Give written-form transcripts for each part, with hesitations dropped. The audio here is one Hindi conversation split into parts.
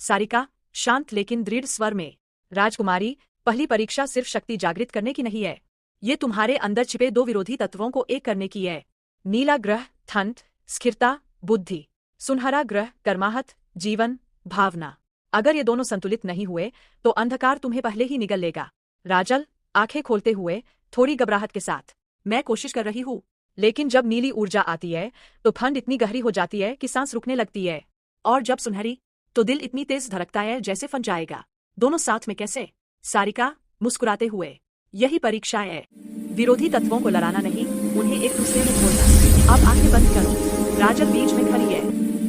सारिका शांत लेकिन दृढ़ स्वर में। राजकुमारी, पहली परीक्षा सिर्फ शक्ति जागृत करने की नहीं है, ये तुम्हारे अंदर छिपे दो विरोधी तत्वों को एक करने की है। नीला ग्रह ठंड, स्थिरता, बुद्धि। सुनहरा ग्रह गर्माहट, जीवन, भावना। अगर ये दोनों संतुलित नहीं हुए तो अंधकार तुम्हें पहले ही निगल लेगा। राजल, आंखें खोलते हुए थोड़ी घबराहट के साथ, मैं कोशिश कर रही हूँ, लेकिन जब नीली ऊर्जा आती है तो ठंड इतनी गहरी हो जाती है कि सांस रुकने लगती है, और जब सुनहरी, तो दिल इतनी तेज धड़कता है जैसे फट जाएगा। दोनों साथ में कैसे? सारिका मुस्कुराते हुए, यही परीक्षा है। विरोधी तत्वों को लड़ाना नहीं, उन्हें एक दूसरे में खोलना। अब आंखें बंद करो। राजल बीच में खड़ी है,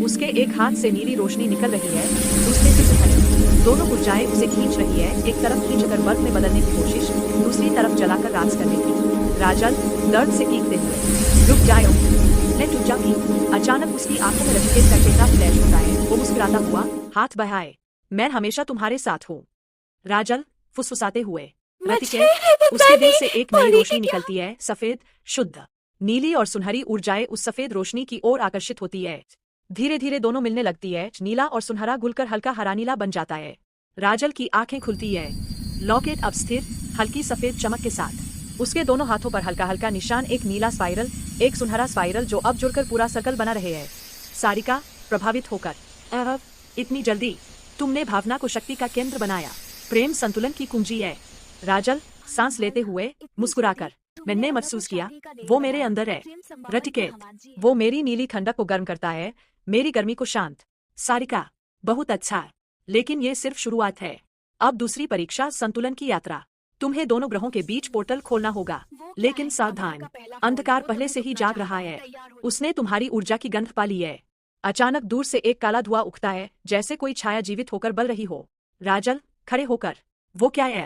उसके एक हाथ से नीली रोशनी निकल रही है, दूसरे से सुनहरी। दोनों ऊर्जाएं उसे खींच रही है, एक तरफ खींचकर बर्फ में बदलने की कोशिश, दूसरी तरफ जलाकर राज करने की। राजल दर्द से कीकते हुए, रुक जाओ, मैं टूट जाऊंगी। अचानक उसकी आंखों में रचिकेत का चेहरा फ्लैश होता है, वो मुस्कुराता हुआ हाथ बढ़ाए, मैं हमेशा तुम्हारे साथ हूँ। राजल फुसफुसाते हुए, रचिकेत, उसके दिल से एक नई रोशनी निकलती है, सफेद, शुद्ध। नीली और सुनहरी ऊर्जाएं उस सफेद रोशनी की ओर आकर्षित होती है। धीरे धीरे दोनों मिलने लगती है, नीला और सुनहरा घुलकर हल्का हरा नीला बन जाता है। राजल की आंखें खुलती है, लॉकेट अब स्थिर, हल्की सफेद चमक के साथ। उसके दोनों हाथों पर हल्का हल्का निशान, एक नीला स्पाइरल, एक सुनहरा स्पाइरल जो अब जुड़कर पूरा सर्कल बना रहे हैं। सारिका प्रभावित होकर, इतनी जल्दी तुमने भावना को शक्ति का केंद्र बनाया, प्रेम संतुलन की कुंजी है। राजल सांस लेते हुए मुस्कुराकर, मैंने महसूस किया वो मेरे अंदर है। रटिकेत, वो मेरी नीली खंडक को गर्म करता है, मेरी गर्मी को शांत। सारिका, बहुत अच्छा, लेकिन ये सिर्फ शुरुआत है। अब दूसरी परीक्षा, संतुलन की यात्रा। तुम्हें दोनों ग्रहों के बीच पोर्टल खोलना होगा, लेकिन सावधान, अंधकार पहले से ही जाग रहा है। उसने तुम्हारी ऊर्जा की गंध पा ली है। अचानक दूर से एक काला धुआं उठता है, जैसे कोई छाया जीवित होकर बल रही हो। राजल खड़े होकर, वो क्या है?